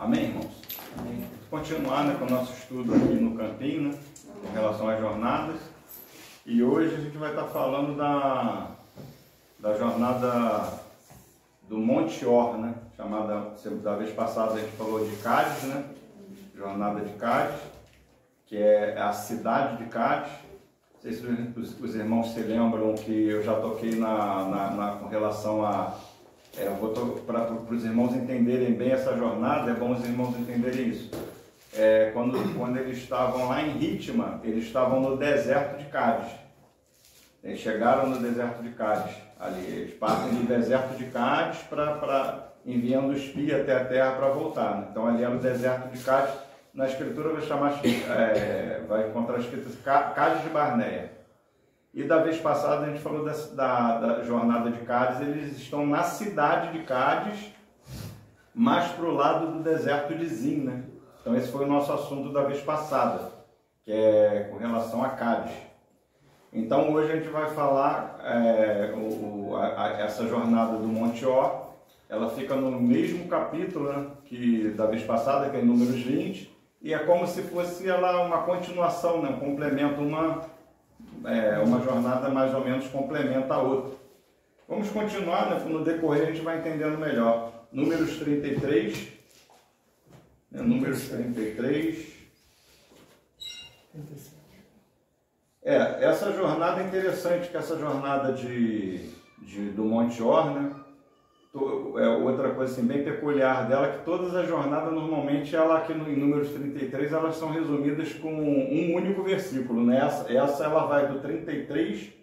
Amém, irmãos? Amém. Continuar, né, com o nosso estudo aqui no Campinho, né, com relação às jornadas. E hoje a gente vai estar falando da jornada do Monte Or, né? Chamada, da vez passada a gente falou de Cádiz, né? Jornada de Cádiz, que é a cidade de Cádiz. Não sei se os irmãos se lembram que eu já toquei com relação a... para os irmãos entenderem bem essa jornada, é bom os irmãos entenderem isso. Quando eles estavam lá em Ritma, eles estavam no deserto de Cádiz. Eles chegaram no deserto de Cádiz. Ali, eles partem do deserto de Cádiz enviando o espia até a terra para voltar. Né? Então ali era o deserto de Cádiz. Na escritura vai encontrar escrito Cádiz de Barneia. E da vez passada a gente falou da jornada de Cádiz. Eles estão na cidade de Cádiz, mais para o lado do deserto de Zin, né? Então esse foi o nosso assunto da vez passada, que é com relação a Cádiz. Então hoje a gente vai falar essa jornada do Monte Or. Ela fica no mesmo capítulo, né, que da vez passada, que é em Números 20, e é como se fosse ela uma continuação, né, um complemento, uma jornada mais ou menos complementa a outra. Vamos continuar, né, no decorrer a gente vai entendendo melhor. Números 33, né, Números 33. Essa jornada é interessante, que essa jornada do Monte Or, né? Outra coisa assim, bem peculiar dela, que todas as jornadas normalmente, aqui em Números 33, elas são resumidas com um único versículo, né? Essa ela vai do 33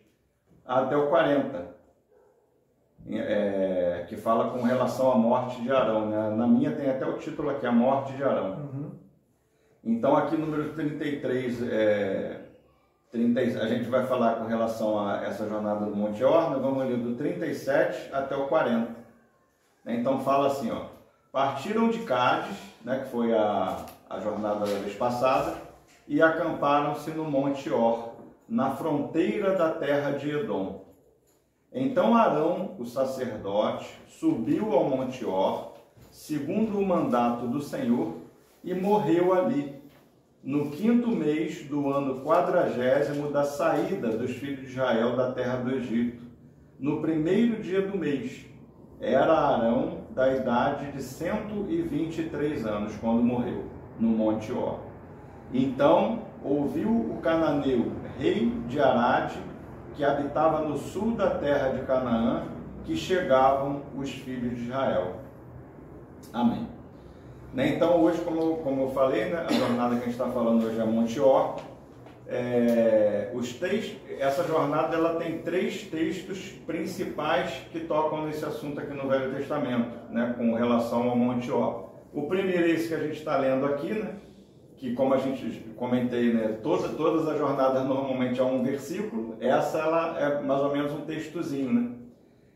até o 40, que fala com relação à morte de Arão, né? Na minha tem até o título aqui, a morte de Arão. Uhum. Então aqui no número 33, a gente vai falar com relação a essa jornada do Monte Or, nós vamos ler do 37 até o 40. Então fala assim, ó: partiram de Cádiz, né, que foi a jornada da vez passada, e acamparam-se no Monte Or, na fronteira da terra de Edom. Então Arão, o sacerdote, subiu ao Monte Or, segundo o mandato do Senhor, e morreu ali, no 5º mês do ano 40º da saída dos filhos de Israel da terra do Egito, no 1º dia do mês. Era Arão da idade de 123 anos, quando morreu, no Monte Or. Então ouviu o cananeu, rei de Arade, que habitava no sul da terra de Canaã, que chegavam os filhos de Israel. Amém. Então hoje, como eu falei, né, a jornada que a gente está falando hoje é Monte Or. Essa jornada ela tem 3 textos principais que tocam nesse assunto aqui no Velho Testamento, né, com relação ao Monte Or. O primeiro é esse que a gente está lendo aqui, né, que, como a gente comentei, né, todas as jornadas normalmente é um versículo. Essa ela é mais ou menos um textozinho, né?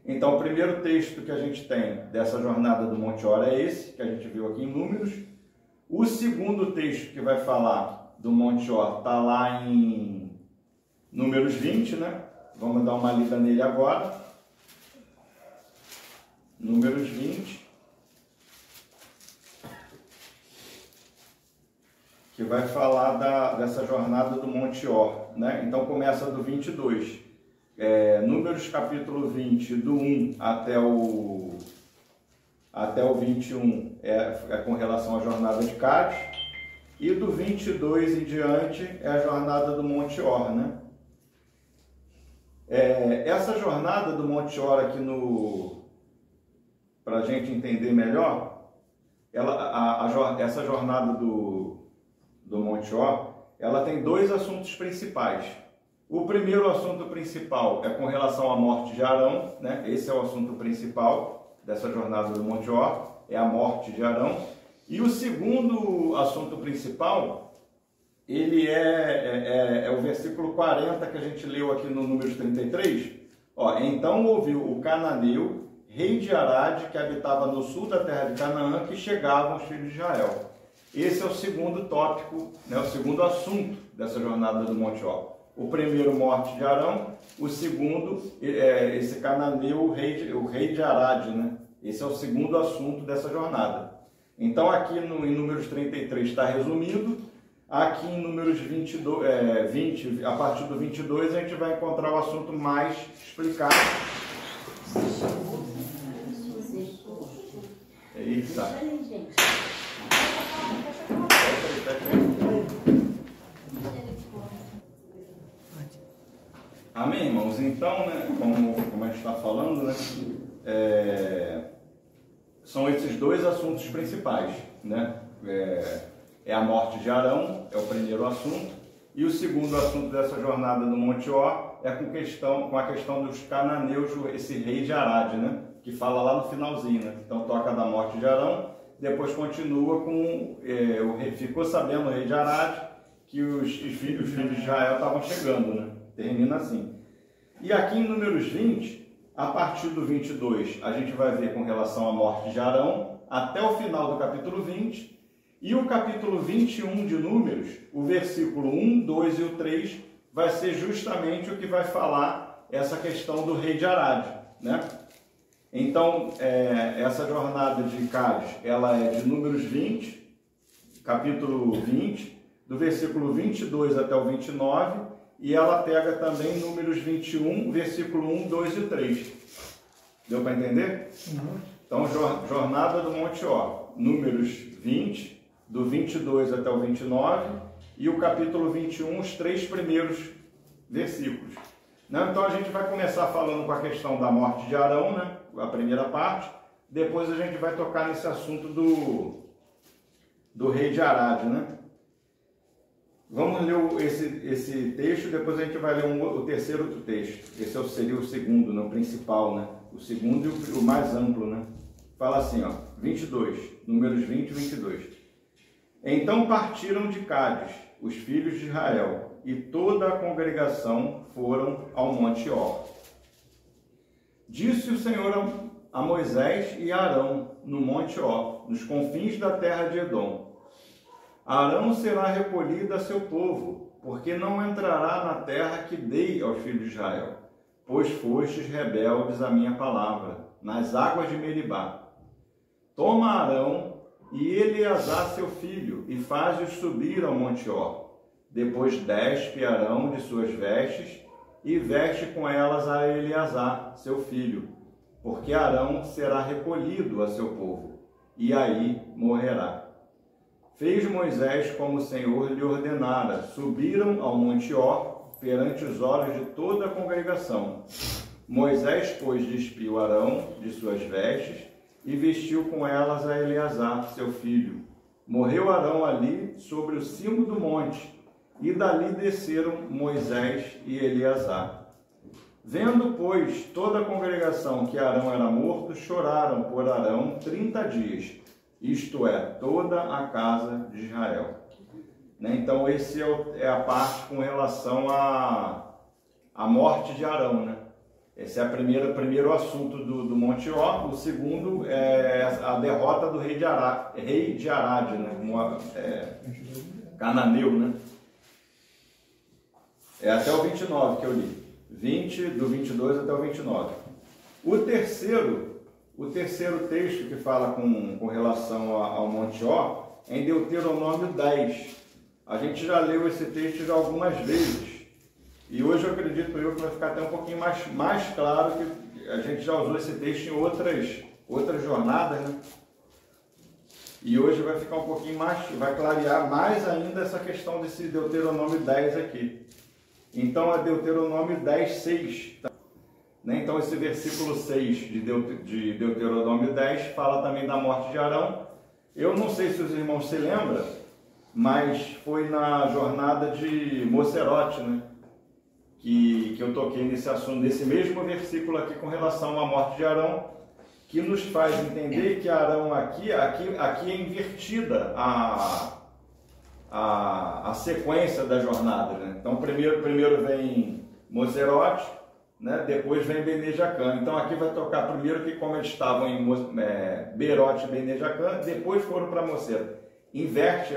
Então o primeiro texto que a gente tem dessa jornada do Monte Or é esse, que a gente viu aqui em Números. O segundo texto que vai falar do Monte Or está lá em Números 20, né? Vamos dar uma lida nele agora. Números 20. Que vai falar dessa jornada do Monte Or, né? Então começa do 22. Números capítulo 20, do 1 até o 21 é com relação à jornada de Cádiz. E do 22 em diante é a jornada do Monte Or, né? Essa jornada do Monte Or aqui para a gente entender melhor, essa jornada do Monte Or, ela tem 2 assuntos principais. O primeiro assunto principal é com relação à morte de Arão, né? Esse é o assunto principal dessa jornada do Monte Or, é a morte de Arão. E o segundo assunto principal, ele é o versículo 40 que a gente leu aqui no Números 33. Então ouviu o cananeu, rei de Arade, que habitava no sul da terra de Canaã, que chegavam os filhos de Israel. Esse é o segundo tópico, né, o segundo assunto dessa jornada do Monte Or. O primeiro, morte de Arão. O segundo, esse cananeu, o rei de Arade, né? Esse é o segundo assunto dessa jornada. Então aqui em Números 33 está resumido, aqui em Números 20, a partir do 22 a gente vai encontrar o assunto mais explicado. Eita. Amém, irmãos? Então, né, como a gente está falando, né, são esses dois assuntos principais, né? É a morte de Arão, é o primeiro assunto, e o segundo assunto dessa jornada no Monte Or é com a questão dos cananeus, esse rei de Arad, né? Que fala lá no finalzinho, né? Então toca da morte de Arão, depois continua com ficou sabendo o rei de Arad que os filhos de Israel estavam chegando, né? Termina assim. E aqui em Números 20, a partir do 22, a gente vai ver com relação à morte de Arão, até o final do capítulo 20, e o capítulo 21 de Números, o versículo 1, 2 e o 3, vai ser justamente o que vai falar essa questão do rei de Arad, né? Então, essa jornada de Cádiz, ela é de Números 20, capítulo 20, do versículo 22 até o 29, e ela pega também Números 21, versículo 1, 2 e 3. Deu para entender? Uhum. Então, jornada do Monte Or, Números 20, do 22 até o 29, e o capítulo 21, os 3 primeiros versículos. Então, a gente vai começar falando com a questão da morte de Arão, né? A primeira parte. Depois a gente vai tocar nesse assunto do rei de Arad, né? Vamos ler esse texto, depois a gente vai ler o terceiro texto. Esse seria o segundo, né? O principal, né? O segundo e o mais amplo, né? Fala assim, ó, 22, Números 20 e 22. Então partiram de Cádiz os filhos de Israel, e toda a congregação foram ao Monte Or. Disse o Senhor a Moisés e a Arão no Monte Or, nos confins da terra de Edom: Arão será recolhido a seu povo, porque não entrará na terra que dei aos filhos de Israel, pois fostes rebeldes à minha palavra, nas águas de Meribá. Toma Arão e Eleazar seu filho, e faz-os subir ao Monte Or. Depois despe Arão de suas vestes, e veste com elas a Eleazar seu filho, porque Arão será recolhido a seu povo, e aí morrerá. Fez Moisés como o Senhor lhe ordenara. Subiram ao Monte Or perante os olhos de toda a congregação. Moisés, pois, despiu Arão de suas vestes e vestiu com elas a Eleazar, seu filho. Morreu Arão ali sobre o cimo do monte, e dali desceram Moisés e Eleazar. Vendo, pois, toda a congregação que Arão era morto, choraram por Arão 30 dias, isto é, toda a casa de Israel. Então, esse é a parte com relação à morte de Arão, né? Esse é o primeiro assunto do Monte Or. O segundo é a derrota do rei de Arad, né? Cananeu, né? É até o 29 que eu li. 20, do 22 até o 29. O terceiro texto que fala com relação ao Monte Or é em Deuteronômio 10. A gente já leu esse texto já algumas vezes. E hoje eu acredito que vai ficar até um pouquinho mais claro, que a gente já usou esse texto em outras jornadas, né? E hoje vai ficar um pouquinho mais, vai clarear mais ainda essa questão desse Deuteronômio 10 aqui. Então é Deuteronômio 10, 6. Então esse versículo 6 de Deuteronômio 10 fala também da morte de Arão. Eu não sei se os irmãos se lembram, mas foi na jornada de Mocerote, né? Que eu toquei nesse assunto, nesse mesmo versículo aqui com relação à morte de Arão, que nos faz entender que Arão aqui é invertida a sequência da jornada, né? Então primeiro vem Mocerote, né? Depois vem Bene Jacã. Então aqui vai tocar primeiro que como eles estavam em Beerote e Bene Jacã, depois foram para Mocerote. Inverte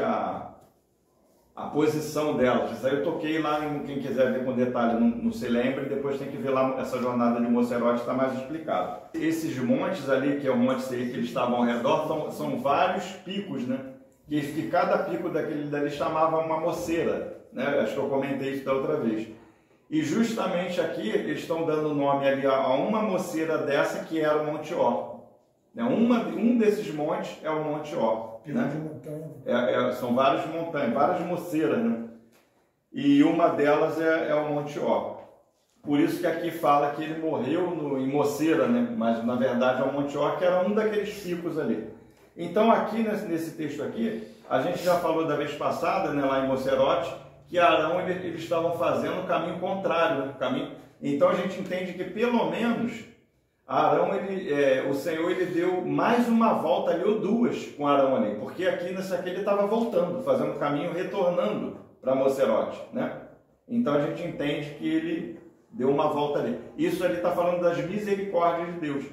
a posição delas. Isso aí eu toquei lá, quem quiser ver com detalhe não se lembra, e depois tem que ver lá essa jornada de Mocerote, está mais explicado. Esses montes ali, que é o Monte Seir, que eles estavam ao redor, são vários picos, né? Que cada pico daquele dali chamava uma moceira, né? Acho que eu comentei isso da outra vez. E justamente aqui eles estão dando nome ali a uma moceira dessa que era o Monte Or. Um desses montes é o Monte Or. Né? De montanha. São várias montanhas, várias moceiras, né? E uma delas é o Monte Or. Por isso que aqui fala que ele morreu em Moceira, né? Mas na verdade é o Monte Or, que era um daqueles picos ali. Então aqui nesse texto aqui, a gente já falou da vez passada, né, lá em Mocerote, que Arão eles estavam fazendo o caminho contrário, né? Então a gente entende que pelo menos Arão, o Senhor ele deu mais uma volta ali, ou duas com Arão ali, porque aqui nessa aqui ele estava voltando, fazendo o caminho, retornando para Mocerote, né? Então a gente entende que ele deu uma volta ali. Isso ali está falando das misericórdias de Deus.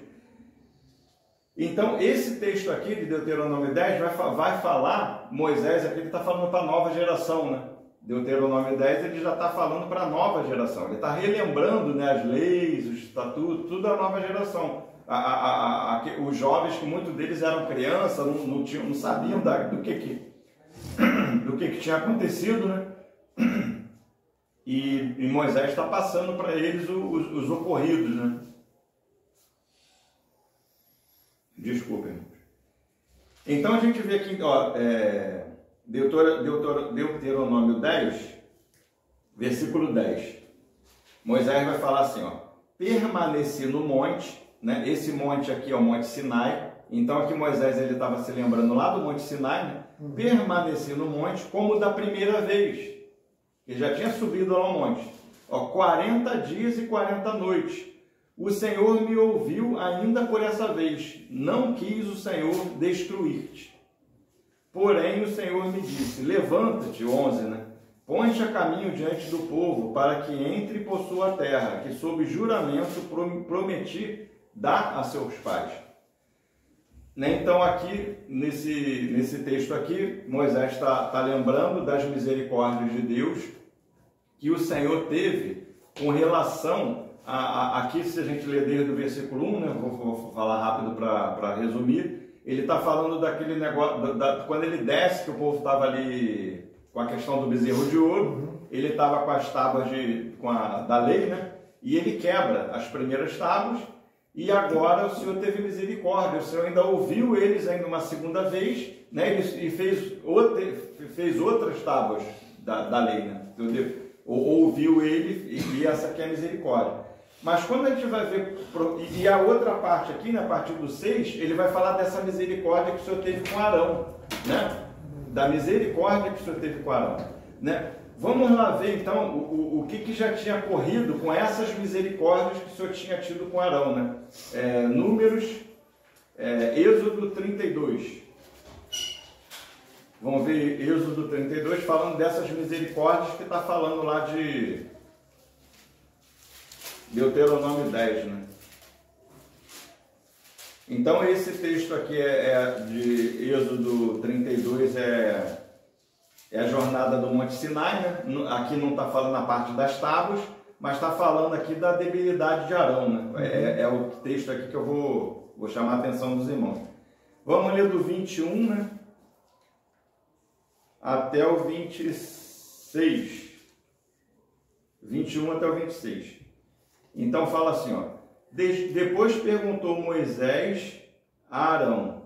Então esse texto aqui de Deuteronômio 10 vai falar, Moisés aqui ele está falando para a nova geração, né? Deuteronômio 10 ele já está falando para a nova geração, ele está relembrando, né, as leis, os estatutos, tudo da nova geração. Os jovens, que muitos deles eram crianças, não sabiam do que tinha acontecido, né? E Moisés está passando para eles os ocorridos, né? Desculpem. Então a gente vê aqui, ó, Deuteronômio 10, versículo 10. Moisés vai falar assim, ó: permaneci no monte, né? Esse monte aqui é o Monte Sinai. Então aqui Moisés ele estava se lembrando lá do Monte Sinai, né? Permaneci no monte como da primeira vez. Ele já tinha subido lá ao monte. Ó, 40 dias e 40 noites. O Senhor me ouviu ainda por essa vez. Não quis o Senhor destruir-te. Porém o Senhor me disse: levanta-te, 11, né? Põe-te a caminho diante do povo, para que entre e possua a terra, que sob juramento prometi dar a seus pais. Então aqui, nesse texto aqui, Moisés está lembrando das misericórdias de Deus que o Senhor teve com relação aqui, se a gente ler desde o versículo 1, né, vou falar rápido para resumir, ele está falando daquele negócio, quando ele desce, que o povo estava ali com a questão do bezerro de ouro, ele estava com as tábuas da lei, né, e ele quebra as primeiras tábuas, e agora o Senhor teve misericórdia, o Senhor ainda ouviu eles ainda uma segunda vez, né, e fez outras tábuas da lei, né, entendeu? Ouviu ele, e essa aqui é a misericórdia. Mas quando a gente vai ver, e a outra parte aqui, na partir do 6, ele vai falar dessa misericórdia que o Senhor teve com Arão, né? Da misericórdia que o Senhor teve com Arão, né? Vamos lá ver então o que já tinha ocorrido com essas misericórdias que o Senhor tinha tido com Arão, né? Números, Êxodo 32. Vamos ver Êxodo 32 falando dessas misericórdias que está falando lá de Deuteronômio 10, né? Então esse texto aqui de Êxodo 32, é a jornada do Monte Sinai, né? Aqui não está falando a parte das tábuas, mas está falando aqui da debilidade de Arão, né? É o texto aqui que eu vou chamar a atenção dos irmãos. Vamos ler do 21, né, até o 26. 21 até o 26. Então fala assim, ó: depois perguntou Moisés a Arão: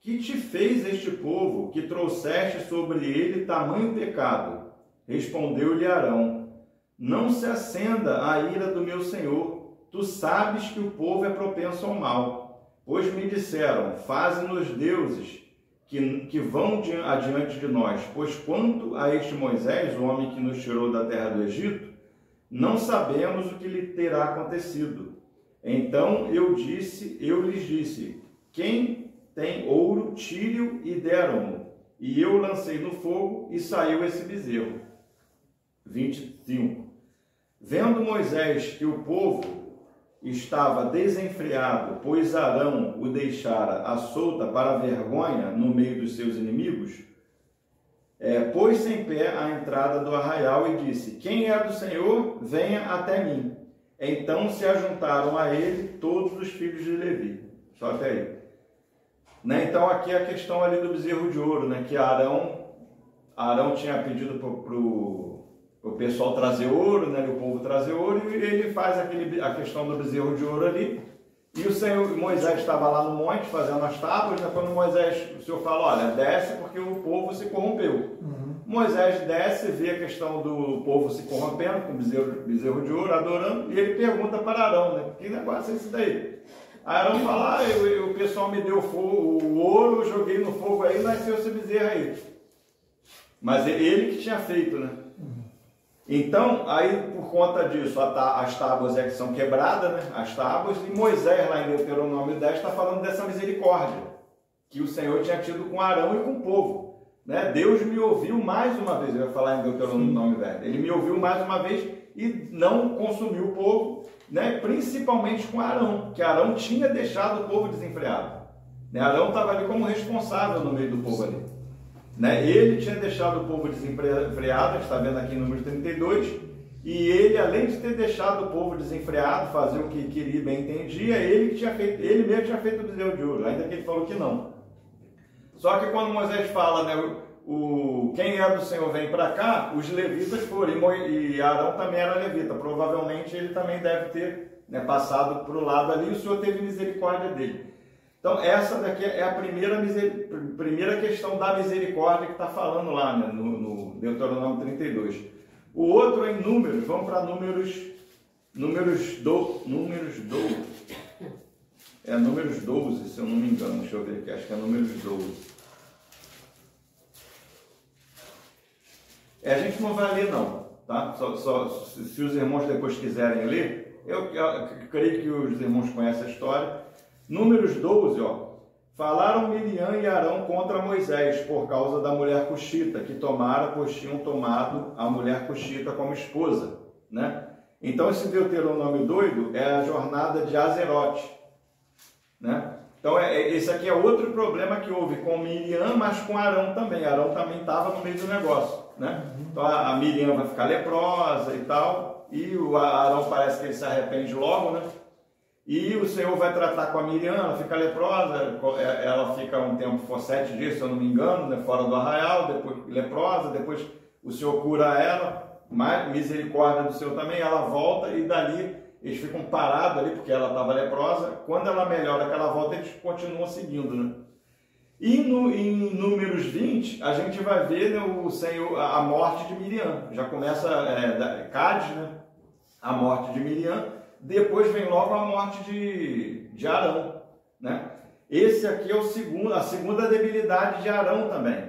que te fez este povo, que trouxeste sobre ele tamanho pecado? Respondeu-lhe Arão: não se acenda a ira do meu senhor, tu sabes que o povo é propenso ao mal. Pois me disseram: faze-nos deuses que vão adiante de nós. Pois quanto a este Moisés, o homem que nos tirou da terra do Egito, não sabemos o que lhe terá acontecido. Então eu lhes disse: quem tem ouro, tire-o, e deram-no. E eu lancei no fogo, e saiu esse bezerro. 25. Vendo Moisés que o povo estava desenfreado, pois Arão o deixara à solta para a vergonha no meio dos seus inimigos, pôs-se em pé à entrada do arraial e disse: quem é do Senhor, venha até mim. Então se ajuntaram a ele todos os filhos de Levi. Só até aí. Né? Então aqui é a questão ali do bezerro de ouro, né? Que Arão tinha pedido para o pessoal trazer ouro, né? O povo trazer ouro, e ele faz a questão do bezerro de ouro ali. E Moisés estava lá no monte fazendo as tábuas, né? Quando o Senhor fala: olha, desce porque o povo se corrompeu. Moisés desce, vê a questão do povo se corrompendo com bezerro de ouro, adorando, e ele pergunta para Arão, né? Que negócio é esse daí? Arão fala: o pessoal me deu o ouro, eu joguei no fogo aí, nasceu esse bezerro aí. Mas ele que tinha feito, né? Então, aí por conta disso, as tábuas que são quebradas, né? As tábuas, e Moisés lá em Deuteronômio 10 está falando dessa misericórdia que o Senhor tinha tido com Arão e com o povo. Né? Deus me ouviu mais uma vez, eu ia falar em Deuteronômio 10, ele me ouviu mais uma vez e não consumiu o povo, né? Principalmente com Arão, que Arão tinha deixado o povo desenfreado. Né? Arão estava ali como responsável no meio do povo ali. Né? Ele tinha deixado o povo desenfreado, a gente está vendo aqui no número 32, e ele, além de ter deixado o povo desenfreado, fazer o que queria e bem entendia, ele mesmo tinha feito o bezerro de ouro, ainda que ele falou que não. Só que quando Moisés fala, né, quem é do Senhor vem para cá, os levitas foram, e Arão também era levita, provavelmente ele também deve ter, né, passado para o lado ali, e o Senhor teve misericórdia dele. Então essa daqui é a primeira questão da misericórdia que está falando lá, né, no Deuteronômio 32. O outro é em Números, vamos para Números 12. É Números 12, se eu não me engano, deixa eu ver aqui, acho que é Números 12. A gente não vai ler não, tá? Se os irmãos depois quiserem ler, eu creio que os irmãos conhecem a história. Números 12, ó. Falaram Miriam e Arão contra Moisés por causa da mulher cuxita, que pois tinham tomado a mulher cuxita como esposa, né? Então esse Deuteronômio doido é a jornada de Azerote, né? Então esse aqui é outro problema que houve com Miriam, mas com Arão também. Arão também estava no meio do negócio, né? Então a Miriam vai ficar leprosa e tal, e o Arão parece que ele se arrepende logo, né? E o Senhor vai tratar com a Miriam, ela fica leprosa, ela fica um tempo, 7 dias, se eu não me engano, né, fora do arraial, depois leprosa, depois o Senhor cura ela, misericórdia do Senhor também, ela volta e dali eles ficam parados ali, porque ela estava leprosa. Quando ela melhora, que ela volta, eles continuam seguindo, né? E em Números 20, a gente vai ver, né, a morte de Miriam. Já começa Cádiz, né? A morte de Miriam. Depois vem logo a morte de Arão, né? Esse aqui é a segunda debilidade de Arão também.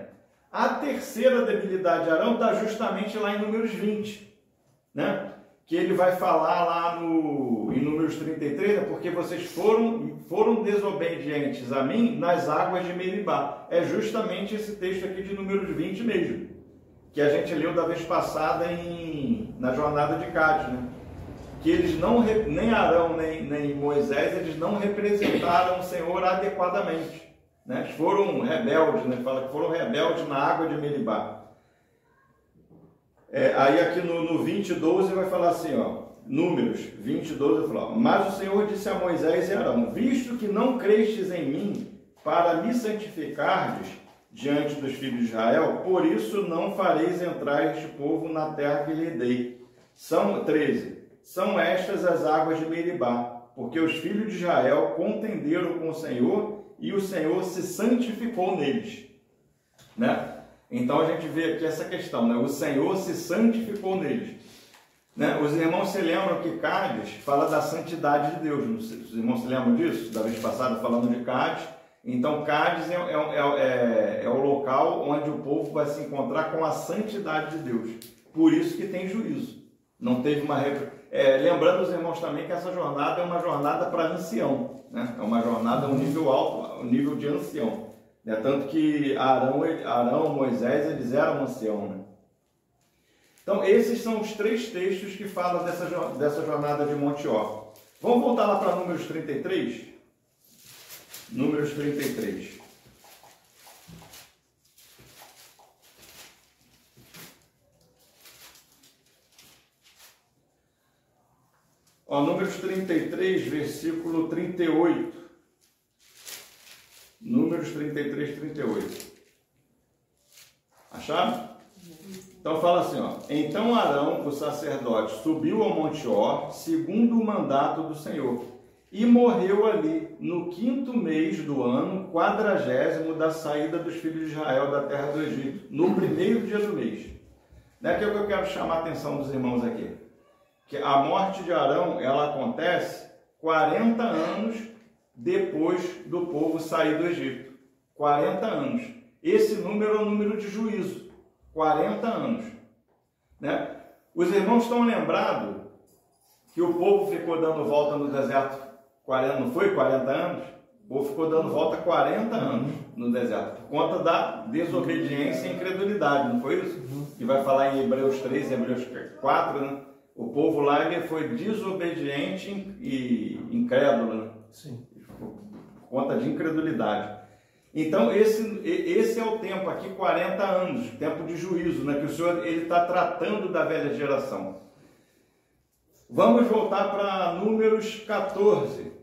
A terceira debilidade de Arão está justamente lá em Números 20, né? Que ele vai falar lá em Números 33, né? Porque vocês foram desobedientes a mim nas águas de Meribá. É justamente esse texto aqui de Números 20 mesmo, que a gente leu da vez passada na jornada de Cádiz, né? Que eles nem Arão nem Moisés, eles não representaram o Senhor adequadamente, né? Eles foram rebeldes, né? Fala que foram rebeldes na água de Meribá. Aí aqui no 20:12 vai falar assim, ó, Números 20:12 vai falar: mas o Senhor disse a Moisés e Arão: visto que não crestes em mim para me santificardes diante dos filhos de Israel, por isso não fareis entrar este povo na terra que lhe dei. 13. São estas as águas de Meribá, porque os filhos de Israel contenderam com o Senhor e o Senhor se santificou neles, né? Então a gente vê aqui essa questão, né? O Senhor se santificou neles, né? Os irmãos se lembram que Cádiz fala da santidade de Deus. Os irmãos se lembram disso? Da vez passada falando de Cádiz. Então Cádiz é o local onde o povo vai se encontrar com a santidade de Deus. Por isso que tem juízo. Não teve uma... lembrando os irmãos também que essa jornada é uma jornada para ancião, né? É uma jornada a um nível alto, um nível de ancião, né? Tanto que Arão, Moisés, eles eram ancião, né? Então esses são os 3 textos que falam dessa jornada de Monte Or. Vamos voltar lá para Números 33? Números 33. Ó, Números 33, versículo 38. Números 33, 38. Acharam? Então fala assim, ó. Então Arão, o sacerdote, subiu ao Monte Hor, segundo o mandato do Senhor, e morreu ali, no 5º mês do ano, 40º da saída dos filhos de Israel da terra do Egito, no 1º dia do mês. Não é que eu quero chamar a atenção dos irmãos aqui. Que a morte de Arão, ela acontece 40 anos depois do povo sair do Egito. 40 anos. Esse número é o número de juízo. 40 anos. Né? Os irmãos estão lembrados que o povo ficou dando volta no deserto 40, não foi 40 anos? O povo ficou dando volta 40 anos no deserto, por conta da desobediência e incredulidade, não foi isso? Que vai falar em Hebreus 3 e Hebreus 4, né? O povo lá ele foi desobediente e incrédulo, né? Sim. Por conta de incredulidade. Então esse é o tempo aqui, 40 anos, tempo de juízo, né? Que o Senhor está tratando da velha geração. Vamos voltar para Números 14.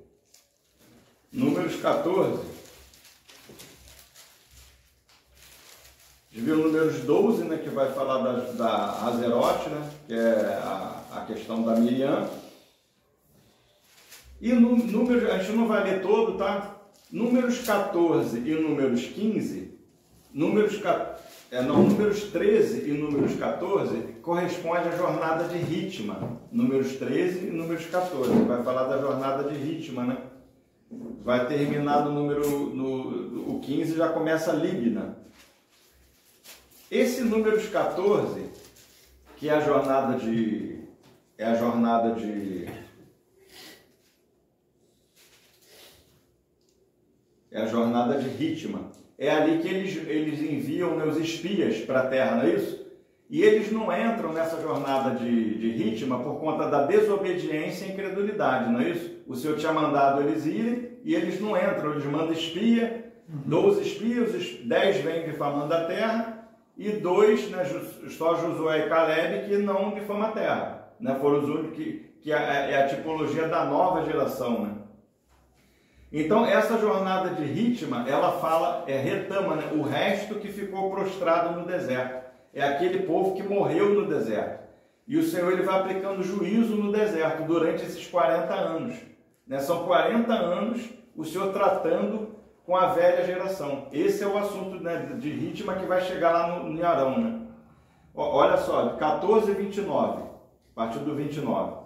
Números 14. Viu Números 12, né, que vai falar da Azerote, né, que é a questão da Miriam. E Números, a gente não vai ler todo, tá? Números 14 e Números 15, Números 13 e Números 14 corresponde à jornada de Ritma. Números 13 e Números 14, vai falar da jornada de Ritma, né? Vai terminar o 15, já começa a Líbna. Esse Números 14, que é a jornada de Ritma. É ali que eles enviam, né, os espias para a terra, não é isso? E eles não entram nessa jornada de Ritma por conta da desobediência e incredulidade, não é isso? O Senhor tinha mandado eles irem e eles não entram, eles mandam espia, 12 espias, os 10 vêm difamando a terra e 2, né, só Josué e Caleb, que não difamam a terra, né? Foram os únicos que é a tipologia da nova geração, né? Então essa jornada de Ritma, ela fala, retama, né, o resto que ficou prostrado no deserto. É aquele povo que morreu no deserto. E o Senhor ele vai aplicando juízo no deserto durante esses 40 anos. Né? São 40 anos o Senhor tratando com a velha geração. Esse é o assunto, né, de Ritma que vai chegar lá em Arão. Né? Olha só, 14 e 29, a partir do 29.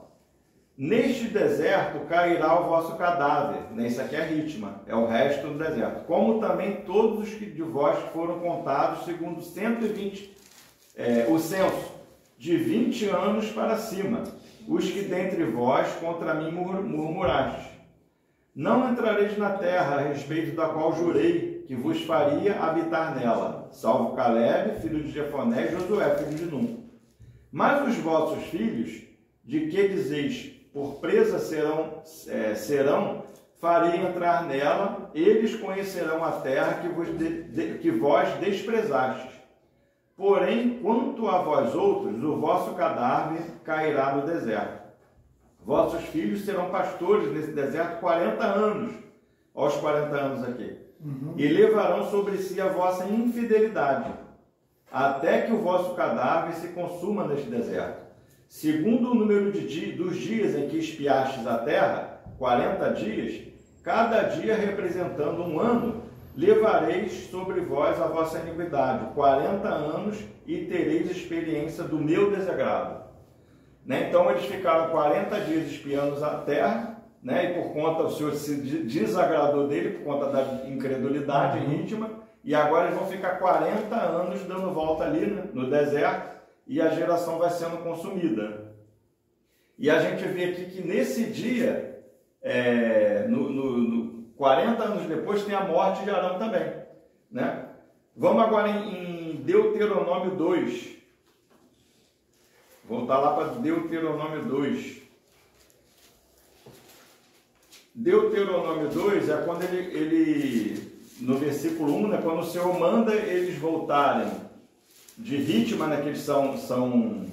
Neste deserto cairá o vosso cadáver. Né? Isso aqui é Ritma, é o resto do deserto. Como também todos os que de vós foram contados segundo 120 o censo, de 20 anos para cima, os que dentre vós contra mim murmurastes. Não entrareis na terra a respeito da qual jurei que vos faria habitar nela, salvo Caleb, filho de Jefoné, e Josué, filho de Num. Mas os vossos filhos, de que dizeis, por presa serão, farei entrar nela, eles conhecerão a terra que vós desprezastes. Porém, quanto a vós outros, o vosso cadáver cairá no deserto. Vossos filhos serão pastores nesse deserto 40 anos, aos 40 anos aqui, e levarão sobre si a vossa infidelidade, até que o vosso cadáver se consuma neste deserto. Segundo o número dos dias em que espiastes a terra, 40 dias, cada dia representando um ano, levareis sobre vós a vossa iniquidade, 40 anos, e tereis experiência do meu desagrado. Né? Então eles ficaram 40 dias espiando a terra, né? E por conta, o Senhor se desagradou dele, por conta da incredulidade íntima, e agora eles vão ficar 40 anos dando volta ali, né, no deserto, e a geração vai sendo consumida. E a gente vê aqui que nesse dia, 40 anos depois, tem a morte de Arão também. Né? Vamos agora em Deuteronômio 2. Voltar lá para Deuteronômio 2. Deuteronômio 2 é quando ele no versículo 1, né, quando o Senhor manda eles voltarem de Ritma, né, que eles são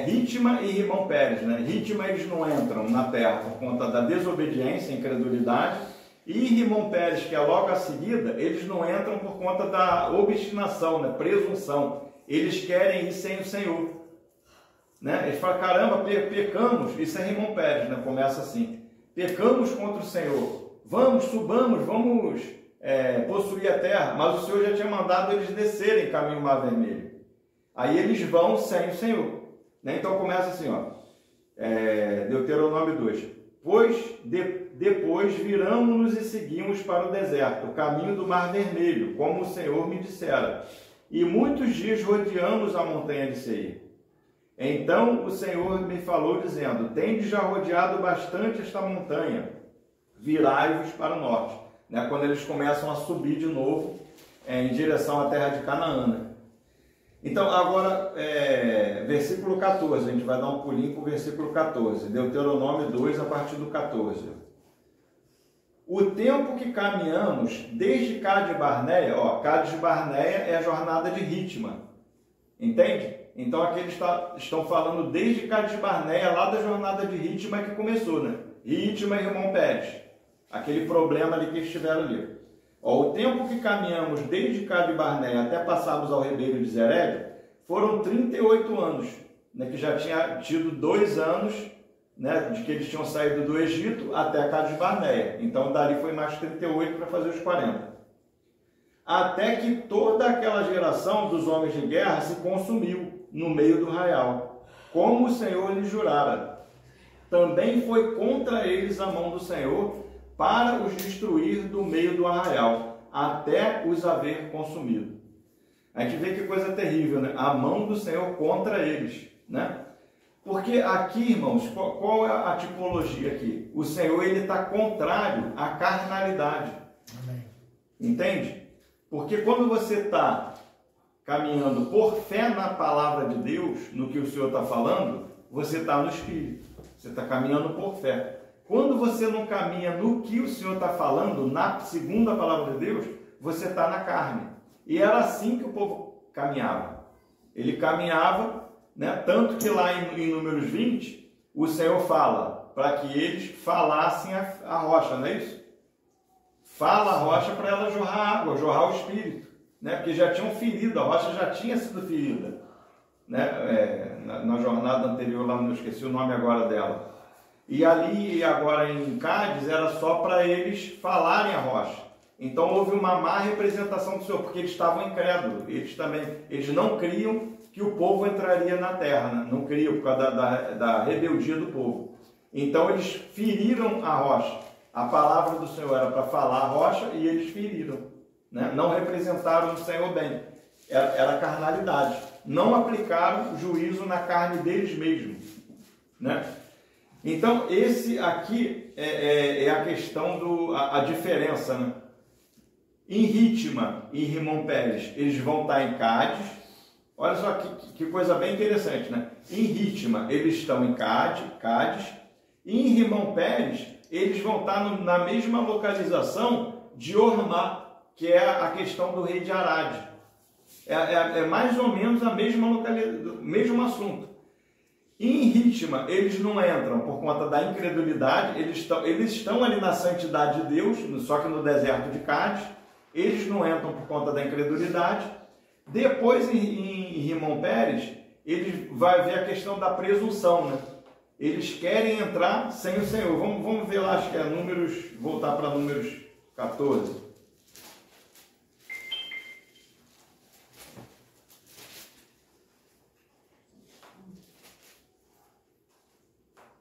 Ritma e Rimão Pérez, né? Ritma eles não entram na terra por conta da desobediência, incredulidade, e Rimão Pérez, que é logo a seguida, eles não entram por conta da obstinação, né? Presunção. Eles querem ir sem o Senhor, né? Eles falam, caramba, pecamos, isso é Rimão Pérez, né? Começa assim, pecamos contra o Senhor, vamos, subamos, vamos possuir a terra, mas o Senhor já tinha mandado eles descerem caminho Mar Vermelho. Aí eles vão sem o Senhor. Né? Então começa assim, ó, Deuteronômio 2. Pois depois viramos-nos e seguimos para o deserto, o caminho do Mar Vermelho, como o Senhor me dissera. E muitos dias rodeamos a montanha de Seir. Então o Senhor me falou, dizendo, tendes já rodeado bastante esta montanha, virai-vos para o norte. Né? Quando eles começam a subir de novo em direção à terra de Canaã. Né? Então, agora, versículo 14, a gente vai dar um pulinho para o versículo 14, Deuteronômio 2, a partir do 14. O tempo que caminhamos desde Cades Barneia, Cades Barneia é a jornada de Ritma, entende? Então, aqui eles estão falando desde Cades Barneia, lá da jornada de Ritma que começou, né? Ritma e Rimão Pérez, aquele problema ali que eles tiveram ali. O tempo que caminhamos desde Cades Barneia até passarmos ao ribeiro de Zered foram 38 anos, né, que já tinha tido 2 anos, né, de que eles tinham saído do Egito até Cades Barneia. Então dali foi mais 38 para fazer os 40. Até que toda aquela geração dos homens de guerra se consumiu no meio do arraial, como o Senhor lhe jurara. Também foi contra eles a mão do Senhor, para os destruir do meio do arraial, até os haver consumido. A gente vê que coisa terrível, né? A mão do Senhor contra eles, né? Porque aqui, irmãos, qual é a tipologia aqui? O Senhor, ele está contrário à carnalidade. Amém. Entende? Porque quando você está caminhando por fé na palavra de Deus, no que o Senhor está falando, você está no Espírito. Você está caminhando por fé. Quando você não caminha no que o Senhor está falando, segundo a palavra de Deus, você está na carne. E era assim que o povo caminhava. Ele caminhava, né, tanto que lá em Números 20, o Senhor fala para que eles falassem a rocha, não é isso? Fala a rocha para ela jorrar água, jorrar o Espírito. Né, porque já tinham ferido, a rocha já tinha sido ferida. Né, na jornada anterior, lá não esqueci o nome agora dela. E ali, agora em Cádiz, era só para eles falarem a rocha. Então houve uma má representação do Senhor, porque eles estavam incrédulos. Eles não criam que o povo entraria na terra, né? Não criam por causa da rebeldia do povo. Então eles feriram a rocha. A palavra do Senhor era para falar a rocha e eles feriram. Né? Não representaram o Senhor bem. Era carnalidade. Não aplicaram juízo na carne deles mesmos. Né? Então, esse aqui é a questão a diferença, né? Em Ritma e Rimão Pérez, eles vão estar em Cádiz. Olha só que coisa bem interessante, né? Em Ritma, eles estão em Cádiz. E em Rimão Pérez, eles vão estar na mesma localização de Ormá, que é a questão do rei de Arad. É mais ou menos a mesma localização, mesmo assunto. Em Ritma, eles não entram por conta da incredulidade, eles estão ali na santidade de Deus, só que no deserto de Cádiz, eles não entram por conta da incredulidade. Depois, em Rimão Pérez, vai ver a questão da presunção, né? Eles querem entrar sem o Senhor. Vamos ver lá, acho que é Números, voltar para Números 14.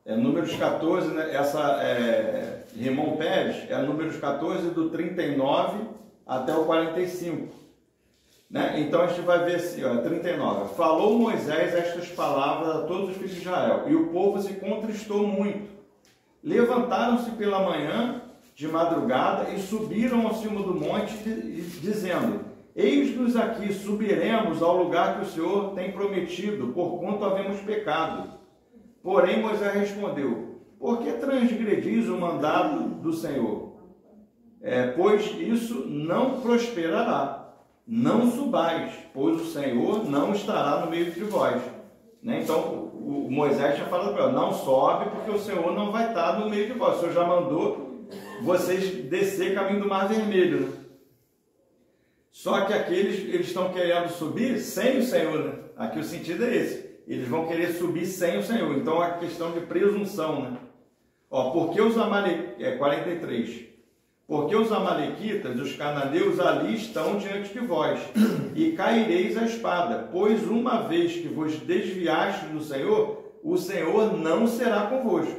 Números 14, né? Rimão Pérez é Números 14 do 39 até o 45. Né? Então a gente vai ver assim, 39. Falou Moisés estas palavras a todos os filhos de Israel, e o povo se contristou muito. Levantaram-se pela manhã, de madrugada, e subiram ao cimo do monte, dizendo: Eis-nos aqui, subiremos ao lugar que o Senhor tem prometido, porquanto havemos pecado. Porém Moisés respondeu: Por que transgredis o mandado do Senhor? Pois isso não prosperará. Não subais, pois o Senhor não estará no meio de vós. né? Então o Moisés tinha falado para ela, não sobe porque o Senhor não vai estar no meio de vós. O Senhor já mandou vocês descer caminho do Mar Vermelho, né? Só que eles estão querendo subir sem o Senhor, né? Aqui o sentido é esse. Eles vão querer subir sem o Senhor. Então é questão de presunção, né? Ó, porque os amalequitas, 43, porque os amalequitas, os cananeus ali estão diante de vós, e caireis a espada, pois uma vez que vos desviastes do Senhor, o Senhor não será convosco.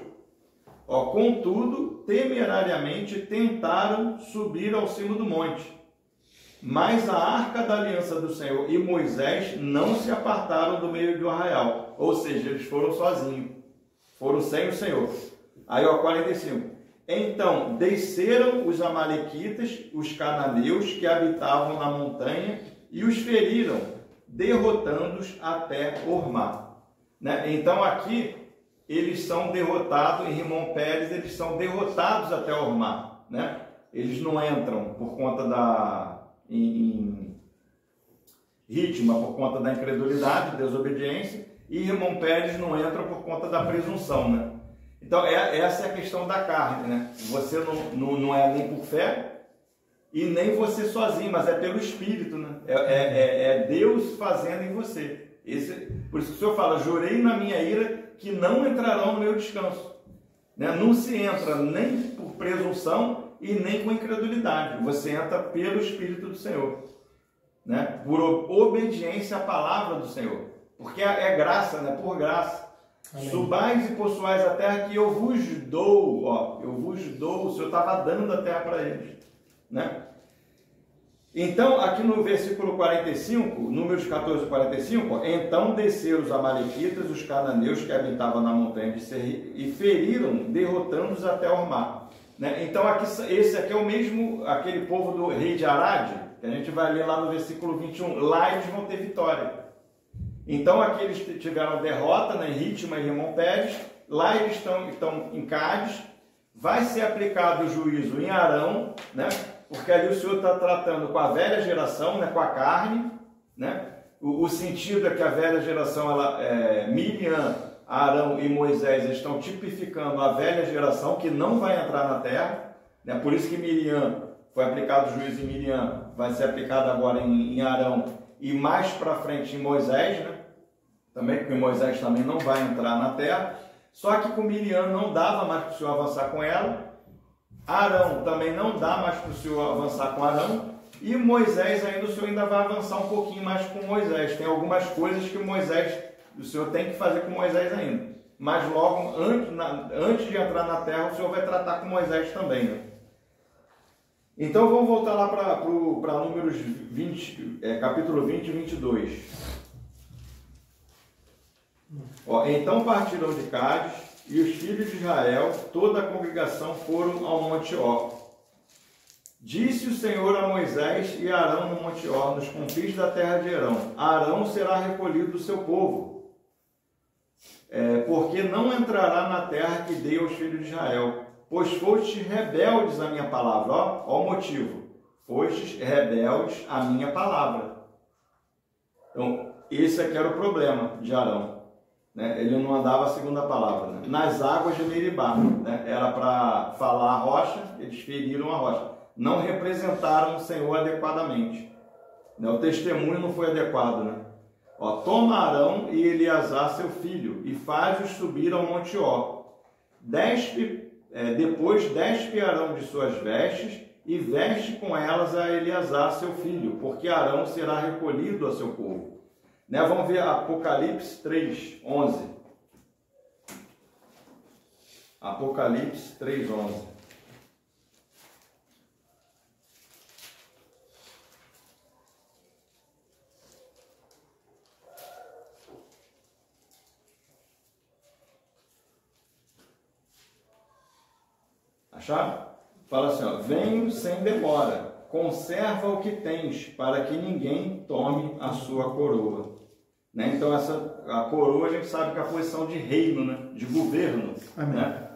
Ó, contudo, temerariamente tentaram subir ao cimo do monte, mas a arca da aliança do Senhor e Moisés não se apartaram do meio do arraial, ou seja, eles foram sozinhos, foram sem o Senhor. Aí, ó, 45. Então, desceram os amalequitas, os cananeus que habitavam na montanha, e os feriram, derrotando-os até Ormá. Né? Então, aqui, eles são derrotados, em Rimon Pérez, eles são derrotados até Ormá. Né? Eles não entram por conta em Ritma, por conta da incredulidade, desobediência, e Rimon Pérez não entra por conta da presunção, né? Então, essa é a questão da carne, né? Você não é nem por fé e nem você sozinho, mas é pelo Espírito, né? É Deus fazendo em você. Por isso que o Senhor fala, jurei na minha ira que não entrarão no meu descanso. Né? Não se entra nem por presunção e nem com incredulidade. Você entra pelo Espírito do Senhor. Né? Por obediência à palavra do Senhor. Porque é graça, né? Por graça. Amém. Subais e possuais a terra que eu vos dou, ó, eu vos dou, o Senhor estava dando a terra para eles, né? Então, aqui no versículo 45, Números 14, 45, ó, então desceram os amalequitas, os cananeus que habitavam na montanha de Seir, e feriram, derrotando-os até Ormá, né? Então, esse aqui é o mesmo, aquele povo do rei de Arade, que a gente vai ler lá no versículo 21, lá eles vão ter vitória. Então, aqui eles tiveram derrota, né, em Ritma e Rimon Pérez. Lá eles estão em Cádiz. Vai ser aplicado o juízo em Arão, né, porque ali o Senhor está tratando com a velha geração, né, com a carne. Né. O sentido é que a velha geração, Miriam, Arão e Moisés estão tipificando a velha geração que não vai entrar na terra. Né, por isso que Miriam, foi aplicado o juízo em Miriam, vai ser aplicado agora em Arão e mais para frente em Moisés, né? Também, porque Moisés também não vai entrar na terra. Só que com Miriam não dava mais para o Senhor avançar com ela. Arão também não dá mais para o Senhor avançar com Arão. E Moisés ainda, o Senhor ainda vai avançar um pouquinho mais com Moisés. Tem algumas coisas que o Senhor tem que fazer com Moisés ainda. Mas logo, antes de entrar na terra, o Senhor vai tratar com Moisés também, né? Então vamos voltar lá para Números 20, capítulo 20 e 22. Ó, então partiram de Cádiz e os filhos de Israel, toda a congregação, foram ao Monte Ó. Disse o Senhor a Moisés e a Arão no Monte Ó, nos confins da terra de Arão: Arão será recolhido do seu povo, porque não entrará na terra que dei aos filhos de Israel, pois fostes rebeldes à minha palavra. Ó o motivo. Fostes rebeldes à minha palavra. Então, esse aqui era o problema de Arão. Né? Ele não andava segundo a palavra. Né? Nas águas de Meribá. Né? Era para falar a rocha, eles feriram a rocha. Não representaram o Senhor adequadamente. Né? O testemunho não foi adequado. Né? Ó, toma Arão e Eleazar, seu filho, e faz-os subir ao Monte Ó. Depois despe Arão de suas vestes e veste com elas a Eleazar, seu filho, porque Arão será recolhido a seu povo. Né? Vamos ver Apocalipse 3, 11. Apocalipse 3, 11. Acharam? Fala assim, ó, venho sem demora, conserva o que tens, para que ninguém tome a sua coroa. Né? Então, a coroa a gente sabe que é a posição de reino, né? De governo. Né?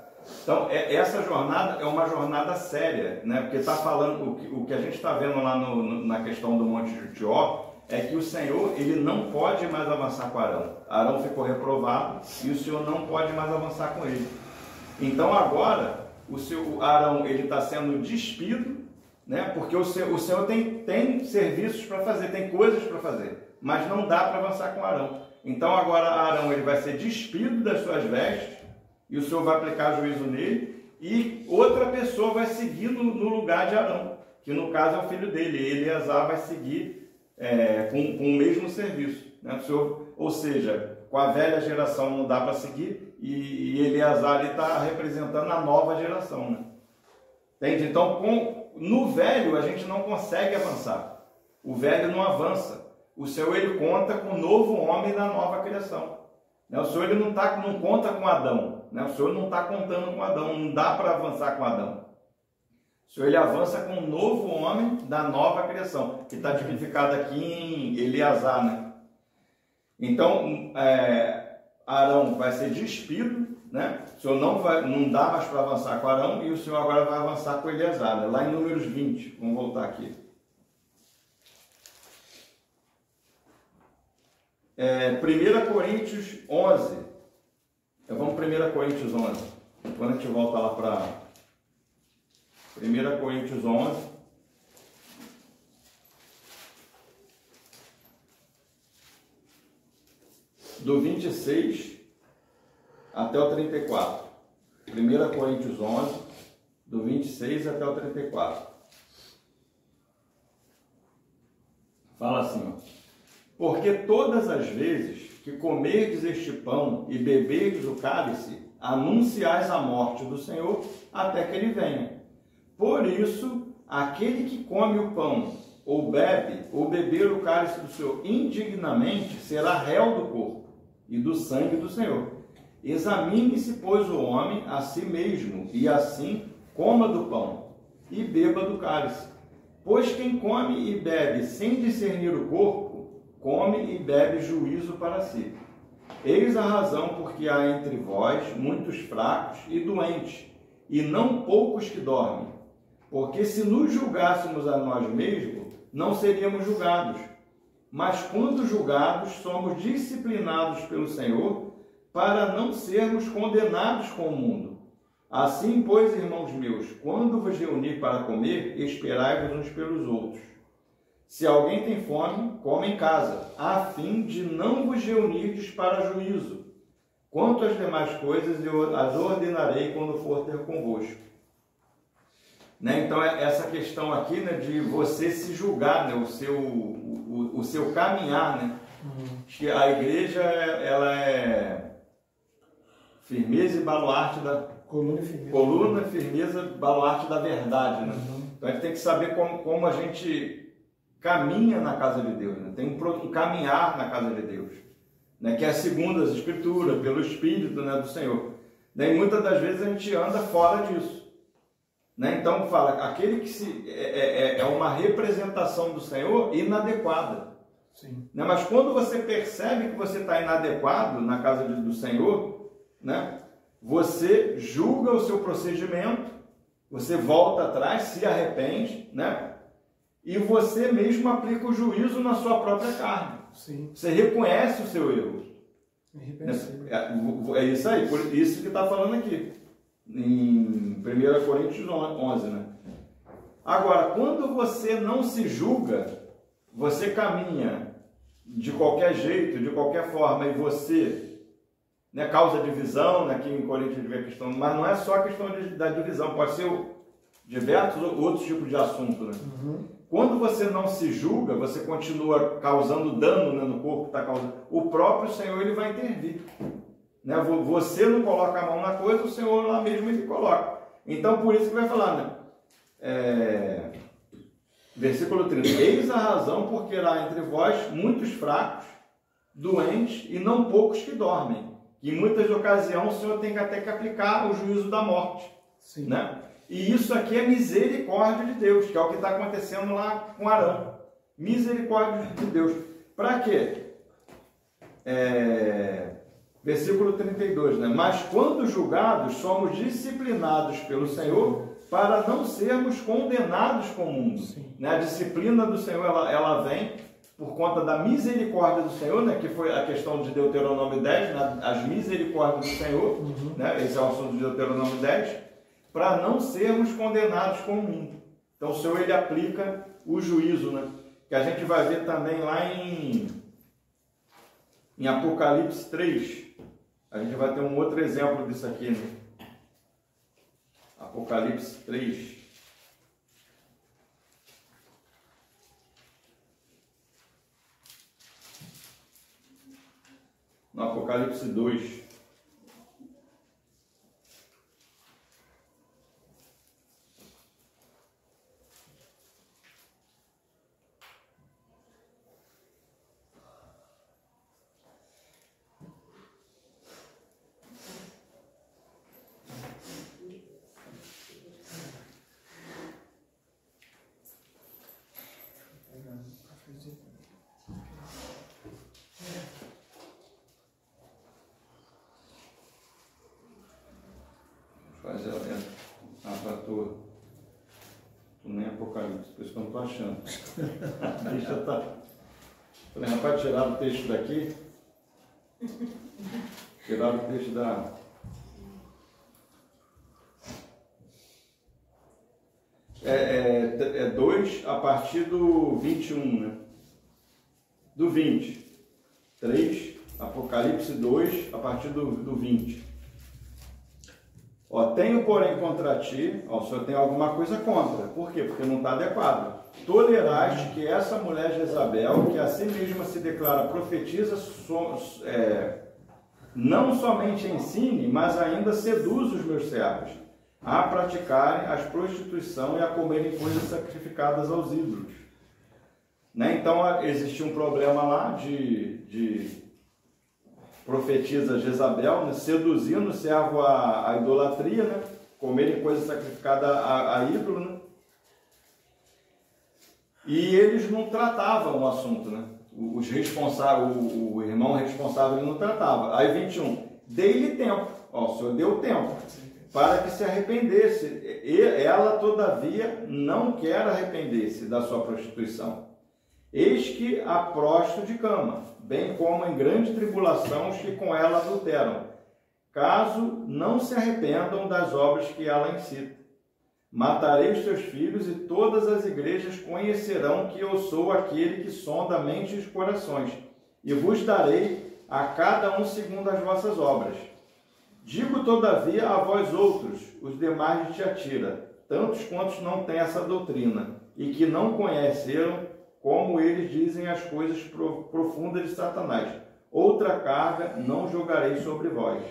Então, essa jornada é uma jornada séria, né? Porque está falando, o que a gente está vendo lá na questão do Monte Ó, é que o Senhor, ele não pode mais avançar com Arão. Arão ficou reprovado e o Senhor não pode mais avançar com ele. Então agora, o Arão, ele está sendo despido, né? Porque o Senhor tem serviços para fazer, tem coisas para fazer, mas não dá para avançar com Arão. Então agora Arão, ele vai ser despido das suas vestes e o Senhor vai aplicar juízo nele e outra pessoa vai seguir no lugar de Arão, que no caso é o filho dele. Eleazar vai seguir com o mesmo serviço, né? O Senhor, ou seja, com a velha geração não dá para seguir e Eleazar está representando a nova geração, né? Entende? Então, no velho a gente não consegue avançar. O velho não avança. O Senhor, ele conta com o novo homem da nova criação, né? O Senhor, ele não conta com Adão, né? O Senhor não está contando com Adão, não dá para avançar com Adão. O Senhor, ele avança com o novo homem da nova criação, que está tipificado aqui em Eleazar, né? Então, Arão vai ser despido, né? O Senhor não dá mais para avançar com Arão e o Senhor agora vai avançar com Eleazar, né? Lá em Números 20, vamos voltar aqui. 1 Coríntios 11. Vamos 1 Coríntios 11. Quando a gente volta lá para 1 Coríntios 11. Do 26 até o 34. 1 Coríntios 11, do 26 até o 34. Fala assim, ó. Porque todas as vezes que comerdes este pão e beberdes o cálice, anunciais a morte do Senhor até que ele venha. Por isso, aquele que come o pão ou beber o cálice do Senhor indignamente será réu do corpo e do sangue do Senhor. Examine-se, pois, o homem a si mesmo, e assim coma do pão e beba do cálice. Pois quem come e bebe sem discernir o corpo, come e bebe juízo para si. Eis a razão porque há entre vós muitos fracos e doentes, e não poucos que dormem. Porque se nos julgássemos a nós mesmos, não seríamos julgados. Mas quando julgados, somos disciplinados pelo Senhor, para não sermos condenados com o mundo. Assim, pois, irmãos meus, quando vos reunir para comer, esperai-vos uns pelos outros. Se alguém tem fome, coma em casa, a fim de não vos reunirdes para juízo. Quanto às demais coisas, eu as ordenarei quando for ter convosco. Né? Então, essa questão aqui, né, de você se julgar, né, o seu caminhar, né? Que a igreja, ela é firmeza e baluarte da... Coluna, firmeza, baluarte da verdade, né? Então, a gente tem que saber como a gente caminha na casa de Deus, né? Tem um caminhar na casa de Deus, né? Que é segundo as Escrituras, pelo Espírito, né, do Senhor. E muitas das vezes a gente anda fora disso, né? Então fala, aquele que é uma representação do Senhor inadequada. Sim. Né? Mas quando você percebe que você está inadequado na casa do Senhor, né, você julga o seu procedimento, você volta atrás, se arrepende, né? E você mesmo aplica o juízo na sua própria carne. Sim. Você reconhece o seu erro. É isso aí, por isso que está falando aqui, em 1 Coríntios 11, né? Agora, quando você não se julga, você caminha de qualquer jeito, de qualquer forma, e você, né, causa divisão, né, aqui em Coríntios a questão, mas não é só a questão da divisão, pode ser diversos outros tipos de assunto, né? Quando você não se julga, você continua causando dano, né, no corpo, o próprio Senhor, ele vai intervir, né? Você não coloca a mão na coisa, o Senhor lá mesmo ele coloca. Então, por isso que vai falar, né? Versículo 30. Eis a razão porque há entre vós muitos fracos, doentes e não poucos que dormem. Que em muitas ocasiões o Senhor tem que até que aplicar o juízo da morte. Sim. Né? E isso aqui é misericórdia de Deus, que é o que está acontecendo lá com Arão. Misericórdia de Deus. Para quê? Versículo 32, né? Mas quando julgados, somos disciplinados pelo Senhor para não sermos condenados com o mundo. Né? A disciplina do Senhor, ela vem por conta da misericórdia do Senhor, né, que foi a questão de Deuteronômio 10, né, as misericórdias do Senhor, né, esse é o assunto de Deuteronômio 10, para não sermos condenados com o mundo. Então o Senhor, ele aplica o juízo, né, que a gente vai ver também lá em Apocalipse 3. A gente vai ter um outro exemplo disso aqui, né? Apocalipse 3. No Apocalipse 2. Fazer ela dentro. Para tu nem Apocalipse, por isso que eu não estou achando. Deixa eu tá. Falei, rapaz, tirar o texto daqui. Tirar o texto da. É 2 a partir do 21, né? Do 20. 3, Apocalipse 2, a partir do 20. Ó, tenho, porém, contra ti, ó, o senhor tem alguma coisa contra. Por quê? Porque não está adequado. Toleraste que essa mulher Jezabel, que a si mesma se declara profetiza, não somente ensine, mas ainda seduz os meus servos a praticarem as prostituição e a comerem coisas sacrificadas aos ídolos. Né? Então, existia um problema lá de profetisa Jezabel, né, seduzindo o servo à idolatria, né, comerem coisa sacrificada a ídolo, né, e eles não tratavam o assunto, né, os responsáveis, o irmão responsável ele não tratava. Aí 21, dei-lhe tempo, ó, o Senhor deu tempo para que se arrependesse, e ela todavia não quer arrepender-se da sua prostituição. Eis que a prosto de cama, bem como em grande tribulação os que com ela adulteram, caso não se arrependam das obras que ela incita. Matarei os seus filhos e todas as igrejas conhecerão que eu sou aquele que sonda a mente e os corações, e vos darei a cada um segundo as vossas obras. Digo, todavia, a vós outros, os demais de Tiatira, tantos quantos não têm essa doutrina, e que não conheceram como eles dizem as coisas profundas de Satanás. Outra carga não jogarei sobre vós.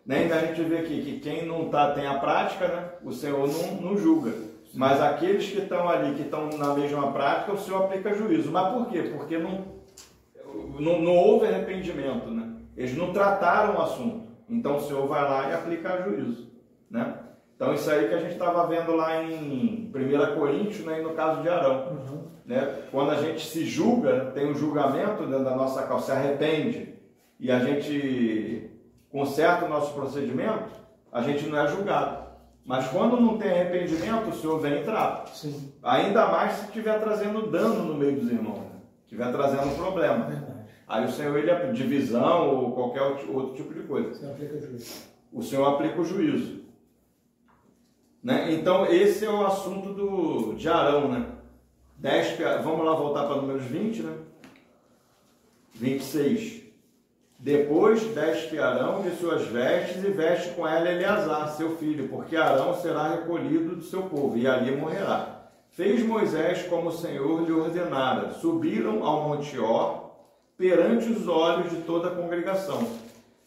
Né? A gente vê aqui que quem não tem a prática, né? O Senhor não julga. Mas aqueles que estão ali, que estão na mesma prática, o Senhor aplica juízo. Mas por quê? Porque não houve arrependimento. Né? Eles não trataram o assunto. Então o Senhor vai lá e aplica juízo. Né? Então isso aí que a gente estava vendo lá em 1 Coríntios, né? E no caso de Arão. Né? Quando a gente se julga, tem um julgamento dentro da nossa causa, se arrepende e a gente conserta o nosso procedimento, a gente não é julgado. Mas quando não tem arrependimento, o Senhor vem e trata. Sim. Ainda mais se estiver trazendo dano no meio dos irmãos, né? Estiver trazendo problema. Verdade. Aí o Senhor, ele é divisão ou qualquer outro tipo de coisa. O Senhor aplica o juízo. Né? Então esse é o assunto de Arão, né? 10, vamos lá voltar para números 20, né? 26. Depois deste Arão de suas vestes e veste com ela Eleazar, seu filho, porque Arão será recolhido do seu povo e ali morrerá. Fez Moisés como o Senhor lhe ordenara. Subiram ao Monte Or perante os olhos de toda a congregação.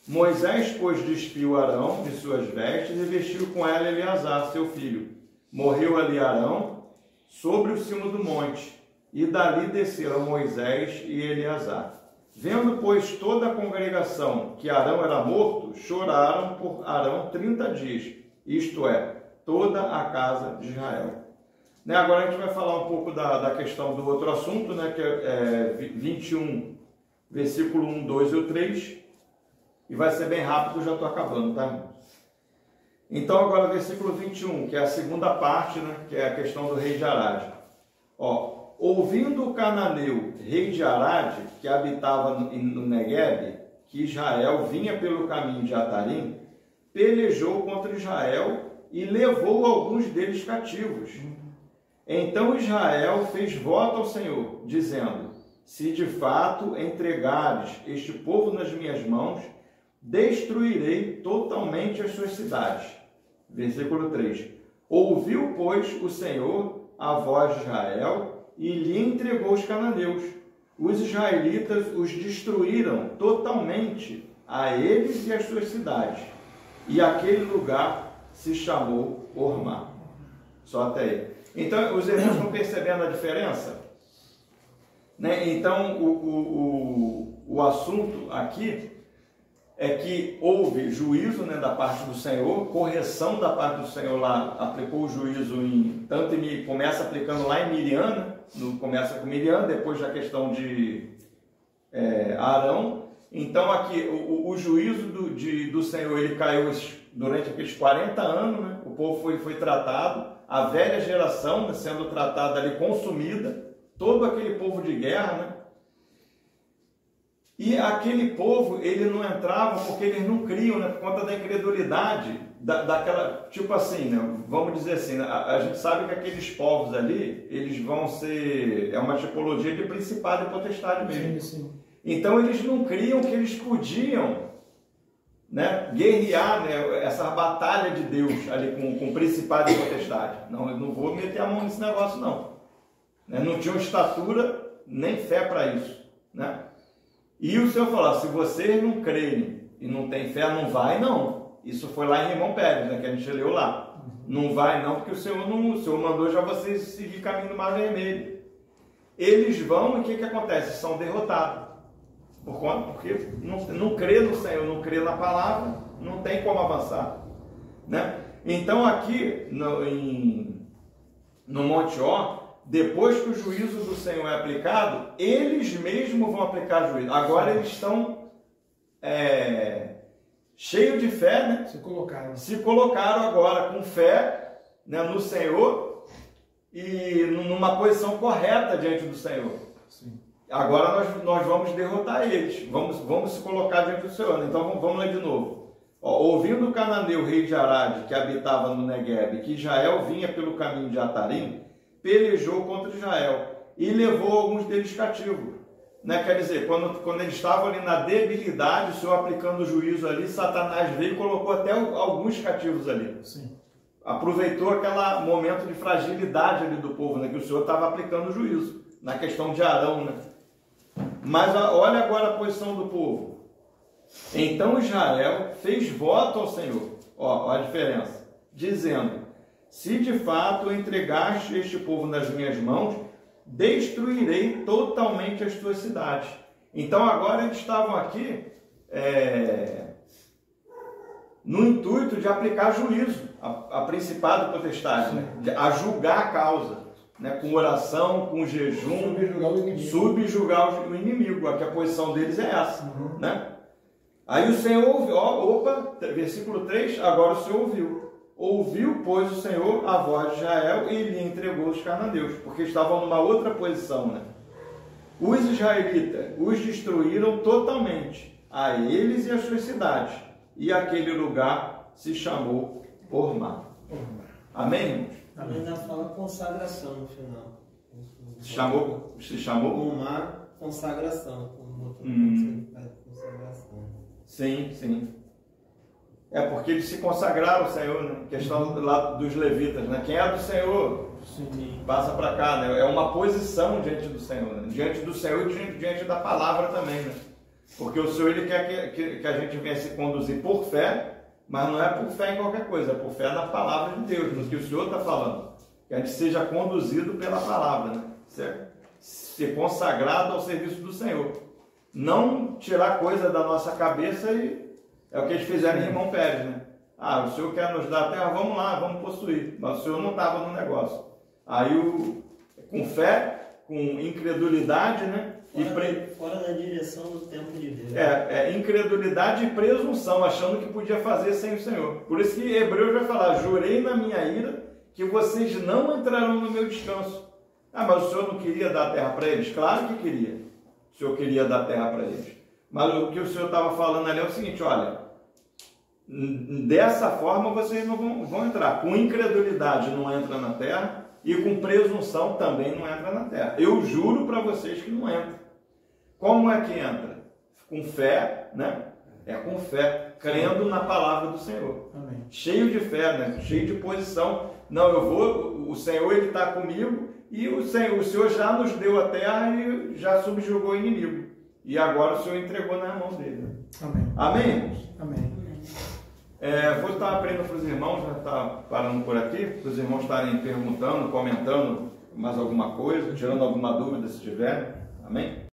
Moisés, pois, despiu Arão de suas vestes e vestiu com ela Eleazar, seu filho. Morreu ali Arão sobre o cimo do monte, e dali desceram Moisés e Eleazar. Vendo, pois, toda a congregação que Arão era morto, choraram por Arão 30 dias, isto é, toda a casa de Israel. Né? Agora a gente vai falar um pouco da questão do outro assunto, né? Que é 21, versículo 1, 2 e 3, e vai ser bem rápido, já estou acabando, tá, irmão? Então agora versículo 21, que é a segunda parte, né? Que é a questão do rei de Arade. Ó, ouvindo o cananeu, rei de Arade, que habitava no Neguebe, que Israel vinha pelo caminho de Atarim, pelejou contra Israel e levou alguns deles cativos. Então Israel fez voto ao Senhor, dizendo: se de fato entregares este povo nas minhas mãos, destruirei totalmente as suas cidades. Versículo 3. Ouviu, pois, o Senhor a voz de Israel e lhe entregou os cananeus. Os israelitas os destruíram totalmente, a eles e as suas cidades. E aquele lugar se chamou Hormá. Só até aí. Então, os irmãos estão percebendo a diferença? Né? Então, o assunto aqui é que houve juízo, né, da parte do Senhor, correção da parte do Senhor lá, aplicou o juízo começa aplicando lá em Miriam, né? Começa com Miriam, depois a questão de Arão. Então aqui o juízo do Senhor, ele caiu durante aqueles 40 anos, né? O povo foi tratado, a velha geração, né, sendo tratada ali, consumida, todo aquele povo de guerra, né? E aquele povo, ele não entrava porque eles não criam, né, por conta da incredulidade, daquela, tipo assim, né, vamos dizer assim, a gente sabe que aqueles povos ali, eles vão ser, uma tipologia de principado e potestade mesmo. Sim. Então eles não criam que eles podiam, né, guerrear, né, essa batalha de Deus ali com principado e potestade. Não, eu não vou meter a mão nesse negócio não. Né, não tinham estatura nem fé para isso, né? E o Senhor falou: se vocês não creem e não têm fé, não vai não. Isso foi lá em Rimon Pérez, né, que a gente leu lá. Não vai não, porque o Senhor mandou já vocês seguir caminho do Mar Vermelho. Eles vão e o que acontece? São derrotados. Porque não crê no Senhor, não crê na palavra, não tem como avançar. Né? Então aqui no Monte Ó, depois que o juízo do Senhor é aplicado, eles mesmos vão aplicar juízo. Agora eles estão cheios de fé, né? Se colocaram agora com fé, né, no Senhor e numa posição correta diante do Senhor. Sim. Agora nós vamos derrotar eles, vamos se colocar diante do Senhor. Então vamos ler de novo. Ouvindo o cananeu, rei de Arade, que habitava no Neguebe, que Israel vinha pelo caminho de Atarim, pelejou contra Israel e levou alguns deles cativos. Né? Quer dizer, quando eles estavam ali na debilidade, o Senhor aplicando o juízo ali, Satanás veio e colocou até alguns cativos ali. Sim. Aproveitou aquele momento de fragilidade ali do povo, né? Que o Senhor estava aplicando o juízo, na questão de Arão. Né? Mas olha agora a posição do povo. Então Israel fez voto ao Senhor, olha a diferença, dizendo: se de fato entregaste este povo nas minhas mãos, destruirei totalmente as tuas cidades. Então agora eles estavam aqui no intuito de aplicar juízo a principado e potestade, né? A julgar a causa, né? Com oração, com jejum, subjugar o inimigo. Aqui a posição deles é essa. Uhum. Né? Aí o Senhor ouviu, versículo 3, agora o Senhor ouviu. Ouviu, pois, o Senhor a voz de Israel e lhe entregou os cananeus, porque estavam numa outra posição, né? Os israelitas os destruíram totalmente, a eles e as suas cidades, e aquele lugar se chamou Hormá. Amém, irmãos? Amém. Ainda fala consagração no final. Se chamou? Hormá, consagração. Consagração. Sim, sim. Porque eles se consagraram ao Senhor, né? Questão lá dos levitas, né? Quem é do Senhor, sim, passa para cá, né? É uma posição diante do Senhor, né? Diante do Senhor e diante da palavra também, né? Porque o Senhor, ele quer que a gente venha se conduzir por fé, mas não é por fé em qualquer coisa, é por fé na palavra de Deus, no que o Senhor está falando. Que a gente seja conduzido pela palavra, né? Certo? Ser consagrado ao serviço do Senhor. Não tirar coisa da nossa cabeça e é o que eles fizeram em Rimon Pérez, né? O Senhor quer nos dar a terra, vamos lá, vamos possuir. Mas o Senhor não estava no negócio. Aí, com fé, com incredulidade, né? Fora da direção do tempo de Deus. Incredulidade e presunção, achando que podia fazer sem o Senhor. Por isso que Hebreus vai falar: jurei na minha ira que vocês não entrarão no meu descanso. Ah, mas o senhor não queria dar a terra para eles? Claro que queria. O senhor queria dar a terra para eles. Mas o que o senhor estava falando ali é o seguinte, olha, dessa forma vocês não vão entrar. Com incredulidade não entra na terra e com presunção também não entra na terra. Eu juro para vocês que não entra. Como é que entra? Com fé, né? É com fé, crendo na palavra do Senhor. Amém. Cheio de fé, né? Cheio de posição. Não, eu vou, o Senhor ele está comigo e o Senhor já nos deu a terra e já subjugou o inimigo. E agora o Senhor entregou na mão dele. Amém. Amém, irmãos? Amém. Vou estar aprendendo para os irmãos, já está parando por aqui, para os irmãos estarem perguntando, comentando mais alguma coisa, tirando alguma dúvida se tiver. Amém?